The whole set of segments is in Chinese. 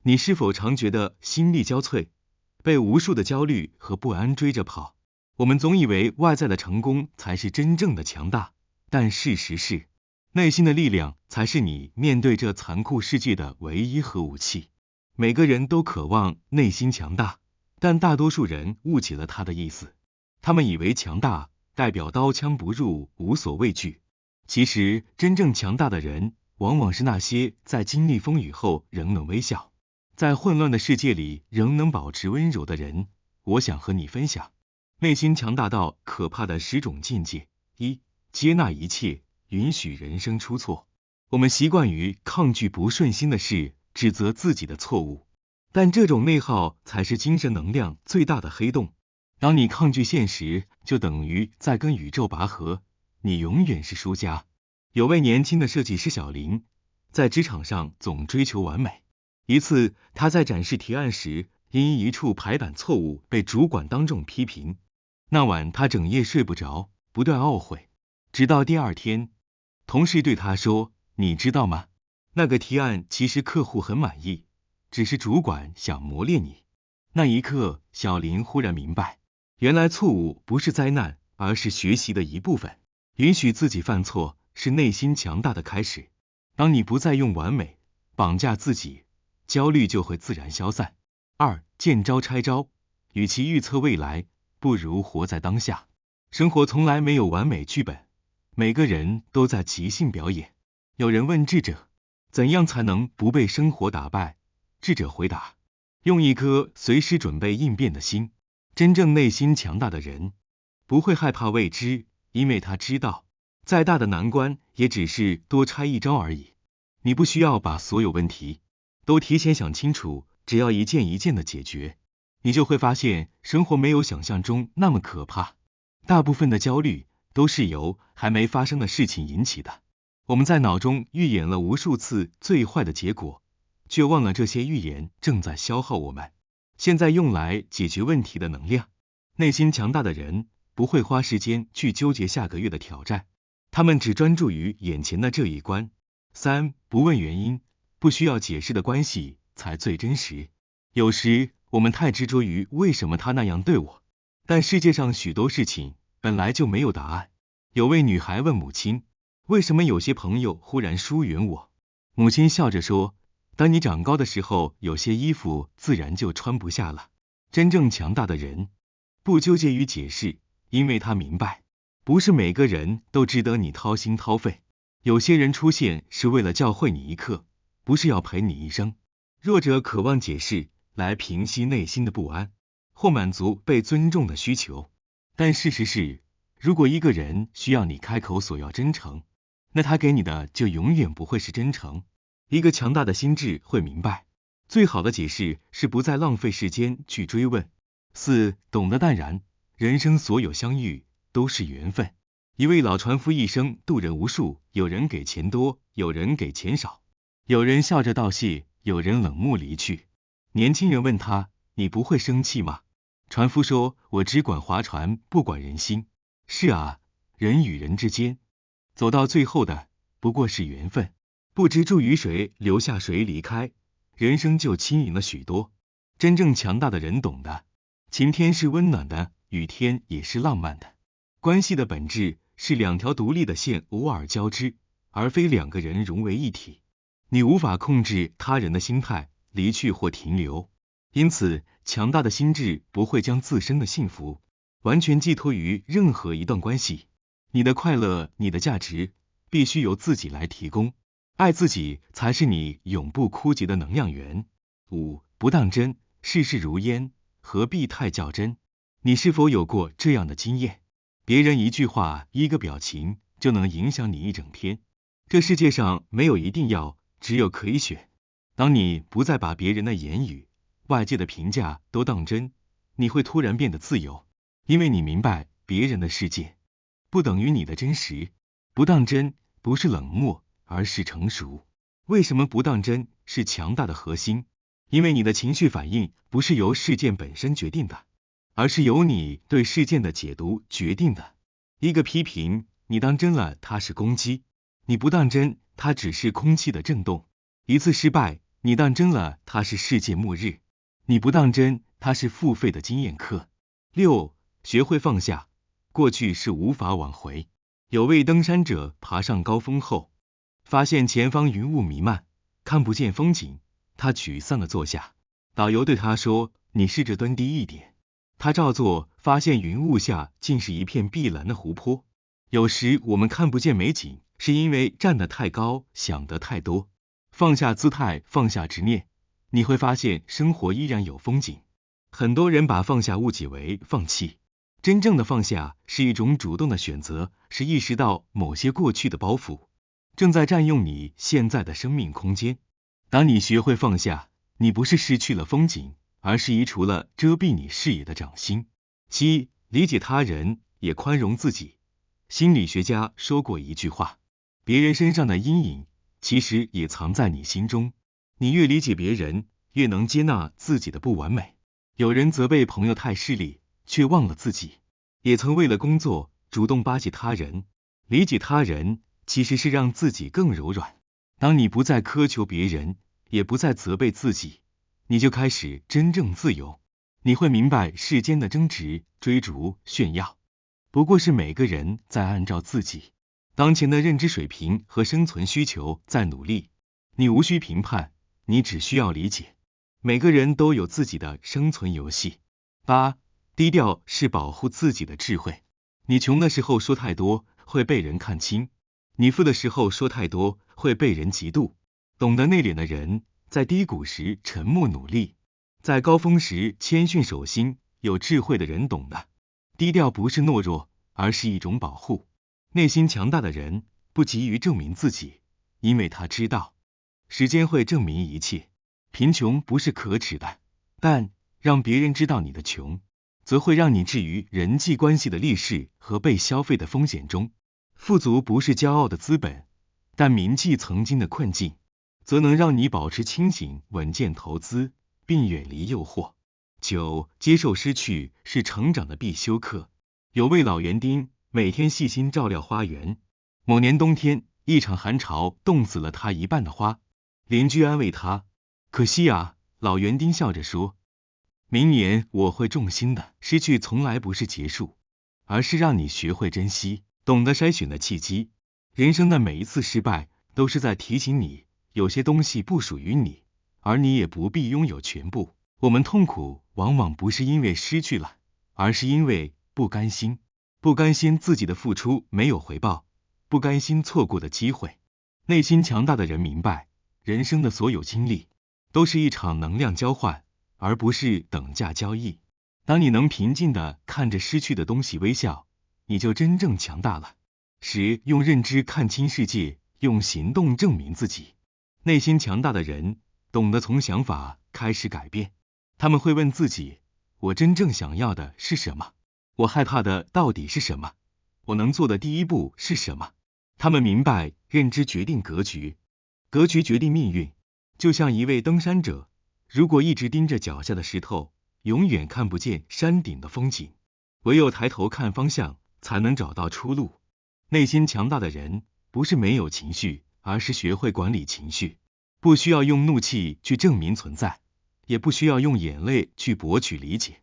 你是否常觉得心力交瘁，被无数的焦虑和不安追着跑？我们总以为外在的成功才是真正的强大，但事实是，内心的力量才是你面对这残酷世界的唯一核武器。每个人都渴望内心强大，但大多数人误解了他的意思。他们以为强大代表刀枪不入，无所畏惧。其实，真正强大的人，往往是那些在经历风雨后仍能微笑，在混乱的世界里仍能保持温柔的人。我想和你分享内心强大到可怕的10种境界。1、接纳一切，允许人生出错。我们习惯于抗拒不顺心的事，指责自己的错误，但这种内耗才是精神能量最大的黑洞。当你抗拒现实，就等于在跟宇宙拔河，你永远是输家。有位年轻的设计师小林，在职场上总追求完美。一次，他在展示提案时，因一处排版错误被主管当众批评。那晚他整夜睡不着，不断懊悔。直到第二天，同事对他说：“你知道吗？那个提案其实客户很满意，只是主管想磨练你。”那一刻，小林忽然明白，原来错误不是灾难，而是学习的一部分。允许自己犯错，是内心强大的开始。当你不再用完美绑架自己，焦虑就会自然消散。2、见招拆招，与其预测未来，不如活在当下。生活从来没有完美剧本，每个人都在即兴表演。有人问智者，怎样才能不被生活打败？智者回答，用一颗随时准备应变的心。真正内心强大的人，不会害怕未知，因为他知道，再大的难关也只是多拆一招而已。你不需要把所有问题都提前想清楚，只要一件一件的解决，你就会发现生活没有想象中那么可怕。大部分的焦虑都是由还没发生的事情引起的。我们在脑中预演了无数次最坏的结果，却忘了这些预言正在消耗我们现在用来解决问题的能量。内心强大的人不会花时间去纠结下个月的挑战，他们只专注于眼前的这一关。3、不问原因，不需要解释的关系才最真实。有时我们太执着于为什么他那样对我，但世界上许多事情本来就没有答案。有位女孩问母亲，为什么有些朋友忽然疏远我？母亲笑着说，当你长高的时候，有些衣服自然就穿不下了。真正强大的人不纠结于解释，因为他明白，不是每个人都值得你掏心掏肺。有些人出现是为了教会你一课，不是要陪你一生。弱者渴望解释来平息内心的不安，或满足被尊重的需求。但事实是，如果一个人需要你开口索要真诚，那他给你的就永远不会是真诚。一个强大的心智会明白，最好的解释是不再浪费时间去追问。4、懂得淡然，人生所有相遇都是缘分。一位老船夫一生渡人无数，有人给钱多，有人给钱少，有人笑着道谢，有人冷漠离去。年轻人问他，你不会生气吗？船夫说，我只管划船，不管人心。是啊，人与人之间，走到最后的不过是缘分。不知助于谁，留下谁离开，人生就轻盈了许多。真正强大的人懂得，晴天是温暖的，雨天也是浪漫的。关系的本质是2条独立的线偶尔交织，而非2个人融为一体。你无法控制他人的心态，离去或停留，因此强大的心智不会将自身的幸福完全寄托于任何一段关系。你的快乐，你的价值，必须由自己来提供。爱自己才是你永不枯竭的能量源。5、不当真，世事如烟，何必太较真？你是否有过这样的经验？别人一句话，一个表情，就能影响你一整天。这世界上没有一定要，只有可以选。当你不再把别人的言语、外界的评价都当真，你会突然变得自由，因为你明白别人的世界不等于你的真实。不当真不是冷漠，而是成熟。为什么不当真是强大的核心？因为你的情绪反应不是由事件本身决定的，而是由你对事件的解读决定的。一个批评，你当真了，它是攻击；你不当真，它只是空气的震动。一次失败，你当真了它是世界末日，你不当真它是付费的经验课。6. 学会放下，过去是无法挽回。有位登山者爬上高峰后，发现前方云雾弥漫，看不见风景，他沮丧地坐下。导游对他说，你试着蹲低一点。他照做，发现云雾下竟是一片碧蓝的湖泊。有时我们看不见美景，是因为站得太高，想得太多。放下姿态，放下执念，你会发现生活依然有风景。很多人把放下误解为放弃，真正的放下是一种主动的选择，是意识到某些过去的包袱正在占用你现在的生命空间。当你学会放下，你不是失去了风景，而是移除了遮蔽你视野的掌心。7. 理解他人，也宽容自己。心理学家说过一句话，别人身上的阴影其实也藏在你心中，你越理解别人，越能接纳自己的不完美。有人责备朋友太势利，却忘了自己，也曾为了工作主动巴结他人。理解他人其实是让自己更柔软。当你不再苛求别人，也不再责备自己，你就开始真正自由。你会明白世间的争执、追逐、炫耀，不过是每个人在按照自己当前的认知水平和生存需求在努力。你无需评判，你只需要理解。每个人都有自己的生存游戏。8. 低调是保护自己的智慧。你穷的时候说太多，会被人看清；你富的时候说太多，会被人嫉妒。懂得内敛的人，在低谷时沉默努力，在高峰时谦逊守心。有智慧的人懂得，低调不是懦弱，而是一种保护。内心强大的人不急于证明自己，因为他知道时间会证明一切。贫穷不是可耻的，但让别人知道你的穷，则会让你置于人际关系的劣势和被消费的风险中。富足不是骄傲的资本，但铭记曾经的困境，则能让你保持清醒，稳健投资，并远离诱惑。9. 接受失去是成长的必修课。有位老园丁每天细心照料花园，某年冬天，一场寒潮冻死了他一半的花。邻居安慰他，可惜啊，老园丁笑着说，明年我会种新的。失去从来不是结束，而是让你学会珍惜，懂得筛选的契机。人生的每一次失败，都是在提醒你，有些东西不属于你，而你也不必拥有全部。我们痛苦，往往不是因为失去了，而是因为不甘心。不甘心自己的付出没有回报，不甘心错过的机会。内心强大的人明白，人生的所有经历都是一场能量交换，而不是等价交易。当你能平静地看着失去的东西微笑，你就真正强大了。10. 用认知看清世界，用行动证明自己。内心强大的人懂得从想法开始改变，他们会问自己，我真正想要的是什么？我害怕的到底是什么？我能做的第一步是什么？他们明白，认知决定格局，格局决定命运。就像一位登山者，如果一直盯着脚下的石头，永远看不见山顶的风景。唯有抬头看方向，才能找到出路。内心强大的人，不是没有情绪，而是学会管理情绪。不需要用怒气去证明存在，也不需要用眼泪去博取理解。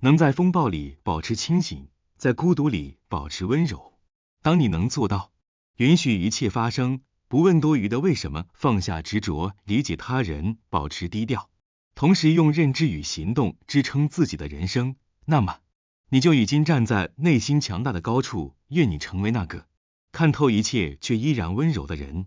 能在风暴里保持清醒，在孤独里保持温柔。当你能做到，允许一切发生，不问多余的为什么，放下执着，理解他人，保持低调，同时用认知与行动支撑自己的人生，那么你就已经站在内心强大的高处。愿你成为那个看透一切却依然温柔的人。